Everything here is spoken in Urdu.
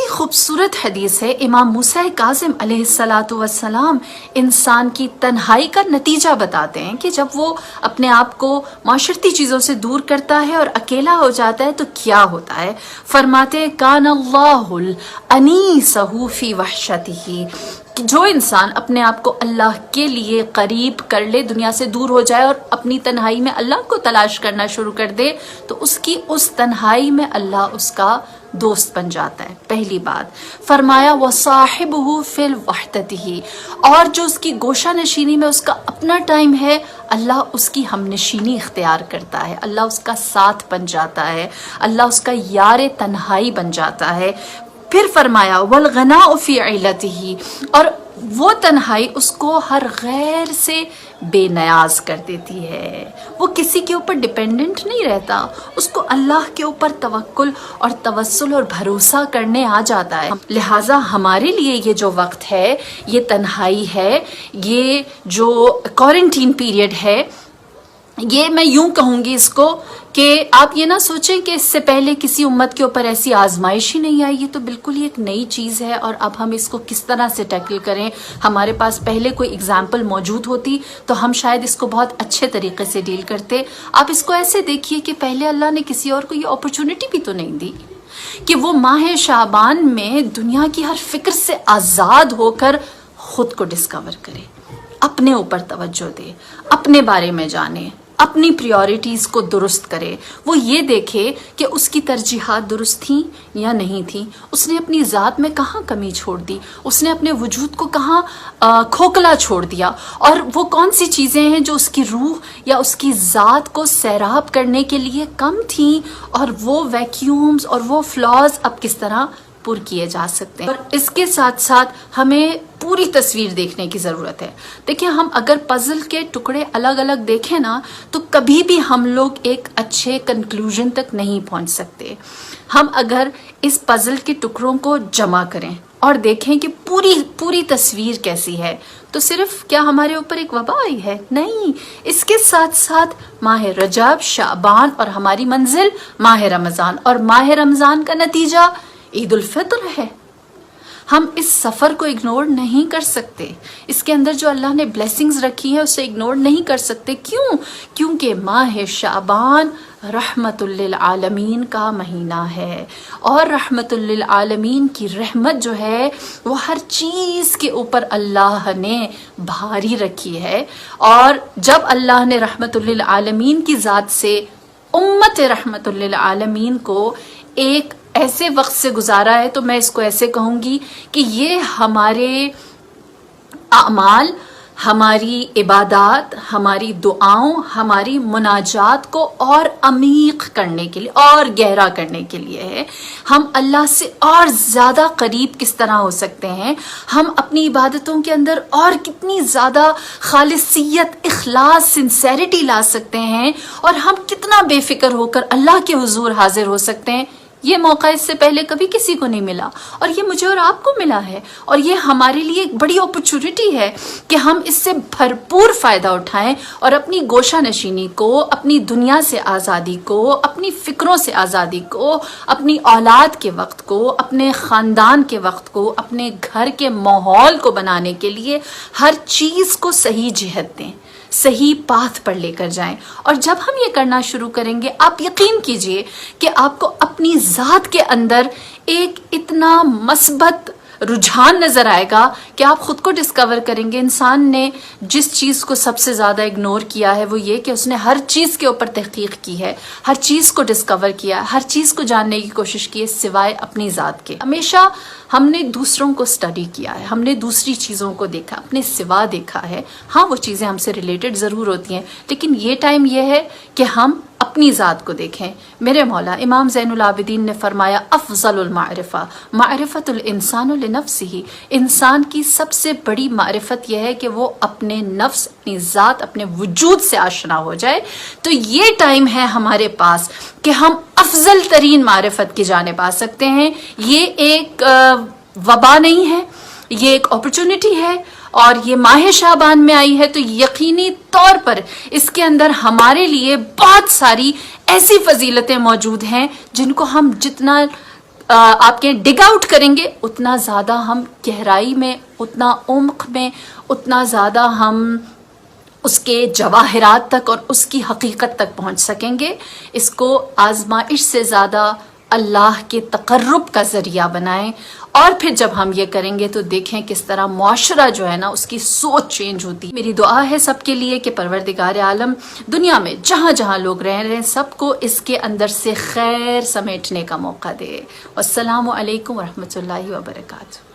کتنی خوبصورت حدیث ہے. امام موسیٰ کاظم علیہ الصلاۃ والسلام انسان کی تنہائی کا نتیجہ بتاتے ہیں کہ جب وہ اپنے آپ کو معاشرتی چیزوں سے دور کرتا ہے اور اکیلا ہو جاتا ہے تو کیا ہوتا ہے. فرماتے کان اللہ الانیسہ فی وحشتہ، جو انسان اپنے آپ کو اللہ کے لیے قریب کر لے، دنیا سے دور ہو جائے اور اپنی تنہائی میں اللہ کو تلاش کرنا شروع کر دے، تو اس کی اس تنہائی میں اللہ اس کا دوست بن جاتا ہے. پہلی بات فرمایا وصاحبہ فی الوحدتہ، اور جو اس کی گوشہ نشینی میں اس کا اپنا ٹائم ہے، اللہ اس کی ہم نشینی اختیار کرتا ہے، اللہ اس کا ساتھ بن جاتا ہے، اللہ اس کا یار تنہائی بن جاتا ہے. پھر فرمایا والغناء فی عیلتہ، اور وہ تنہائی اس کو ہر غیر سے بے نیاز کر دیتی ہے، وہ کسی کے اوپر ڈیپینڈنٹ نہیں رہتا، اس کو اللہ کے اوپر توکل اور توسل اور بھروسہ کرنے آ جاتا ہے. لہٰذا ہمارے لیے یہ جو وقت ہے، یہ تنہائی ہے، یہ جو کوارنٹین پیریڈ ہے، یہ میں یوں کہوں گی اس کو کہ آپ یہ نہ سوچیں کہ اس سے پہلے کسی امت کے اوپر ایسی آزمائش ہی نہیں آئی. یہ تو بالکل ہی ایک نئی چیز ہے، اور اب ہم اس کو کس طرح سے ٹیکل کریں. ہمارے پاس پہلے کوئی اگزامپل موجود ہوتی تو ہم شاید اس کو بہت اچھے طریقے سے ڈیل کرتے. آپ اس کو ایسے دیکھیے کہ پہلے اللہ نے کسی اور کو یہ اپرچونٹی بھی تو نہیں دی کہ وہ ماہ شعبان میں دنیا کی ہر فکر سے آزاد ہو کر خود کو ڈسکور کرے، اپنے اوپر توجہ دے، اپنے بارے میں جانے، اپنی پریورٹیز کو درست کرے. وہ یہ دیکھے کہ اس کی ترجیحات درست تھیں یا نہیں تھیں، اس نے اپنی ذات میں کہاں کمی چھوڑ دی، اس نے اپنے وجود کو کہاں کھوکھلا چھوڑ دیا، اور وہ کون سی چیزیں ہیں جو اس کی روح یا اس کی ذات کو سیراب کرنے کے لیے کم تھیں، اور وہ ویکیومز اور وہ فلاز اب کس طرح پر کیے جا سکتے ہیں. اور اس کے ساتھ ساتھ ہمیں پوری تصویر دیکھنے کی ضرورت ہے. دیکھیں، ہم اگر پزل کے ٹکڑے الگ الگ دیکھیں نا تو کبھی بھی ہم لوگ ایک اچھے کنکلوژن تک نہیں پہنچ سکتے. ہم اگر اس پزل کے ٹکڑوں کو جمع کریں اور دیکھیں کہ پوری تصویر کیسی ہے، تو صرف کیا ہمارے اوپر ایک وبا آئی ہے؟ نہیں، اس کے ساتھ ساتھ ماہ رجب، شعبان، اور ہماری منزل ماہ رمضان، اور ماہ رمضان کا نتیجہ عید الفطر ہے. ہم اس سفر کو اگنور نہیں کر سکتے، اس کے اندر جو اللہ نے بلیسنگز رکھی ہیں اسے اگنور نہیں کر سکتے. کیوں؟ کیونکہ ماہ شعبان رحمت للعالمین کا مہینہ ہے، اور رحمت للعالمین کی رحمت جو ہے وہ ہر چیز کے اوپر اللہ نے بھاری رکھی ہے. اور جب اللہ نے رحمت للعالمین کی ذات سے امت رحمت للعالمین کو ایک ایسے وقت سے گزارا ہے، تو میں اس کو ایسے کہوں گی کہ یہ ہمارے اعمال، ہماری عبادات، ہماری دعاؤں، ہماری مناجات کو اور عمیق کرنے کے لیے، اور گہرا کرنے کے لیے ہے. ہم اللہ سے اور زیادہ قریب کس طرح ہو سکتے ہیں، ہم اپنی عبادتوں کے اندر اور کتنی زیادہ خالصیت، اخلاص، سنسیریٹی لا سکتے ہیں، اور ہم کتنا بے فکر ہو کر اللہ کے حضور حاضر ہو سکتے ہیں. یہ موقع اس سے پہلے کبھی کسی کو نہیں ملا، اور یہ مجھے اور آپ کو ملا ہے، اور یہ ہمارے لیے ایک بڑی اپرچونٹی ہے کہ ہم اس سے بھرپور فائدہ اٹھائیں، اور اپنی گوشہ نشینی کو، اپنی دنیا سے آزادی کو، اپنی فکروں سے آزادی کو، اپنی اولاد کے وقت کو، اپنے خاندان کے وقت کو، اپنے گھر کے ماحول کو بنانے کے لیے ہر چیز کو صحیح جہت دیں، صحیح پاتھ پر لے کر جائیں. اور جب ہم یہ کرنا شروع کریں گے، آپ یقین کیجئے کہ آپ کو اپنی ذات کے اندر ایک اتنا مثبت رجحان نظر آئے گا کہ آپ خود کو ڈسکور کریں گے. انسان نے جس چیز کو سب سے زیادہ اگنور کیا ہے وہ یہ کہ اس نے ہر چیز کے اوپر تحقیق کی ہے، ہر چیز کو ڈسکور کیا، ہر چیز کو جاننے کی کوشش کی ہے سوائے اپنی ذات کے. ہمیشہ ہم نے دوسروں کو اسٹڈی کیا ہے، ہم نے دوسری چیزوں کو دیکھا، اپنے سوا دیکھا ہے. ہاں، وہ چیزیں ہم سے ریلیٹڈ ضرور ہوتی ہیں، لیکن یہ ٹائم یہ ہے کہ ہم اپنی ذات کو دیکھیں. میرے مولا امام زین العابدین نے فرمایا افضل المعرفہ معرفت الانسان لنفسہ. انسان کی سب سے بڑی معرفت یہ ہے کہ وہ اپنے نفس، اپنی ذات، اپنے وجود سے آشنا ہو جائے. تو یہ ٹائم ہے ہمارے پاس کہ ہم افضل ترین معرفت کی جانب آ سکتے ہیں. یہ ایک وبا نہیں ہے، یہ ایک اپرچونٹی ہے، اور یہ ماہ شعبان میں آئی ہے تو یقینی طور پر اس کے اندر ہمارے لیے بہت ساری ایسی فضیلتیں موجود ہیں جن کو ہم جتنا آپ کے ڈگ آؤٹ کریں گے اتنا زیادہ ہم گہرائی میں، اتنا عمق میں، اتنا زیادہ ہم اس کے جواہرات تک اور اس کی حقیقت تک پہنچ سکیں گے. اس کو آزمائش سے زیادہ اللہ کے تقرب کا ذریعہ بنائیں، اور پھر جب ہم یہ کریں گے تو دیکھیں کس طرح معاشرہ جو ہے نا اس کی سوچ چینج ہوتی. میری دعا ہے سب کے لیے کہ پروردگار عالم دنیا میں جہاں جہاں لوگ رہ رہے ہیں سب کو اس کے اندر سے خیر سمیٹنے کا موقع دے. والسلام علیکم ورحمۃ اللہ وبرکاتہ.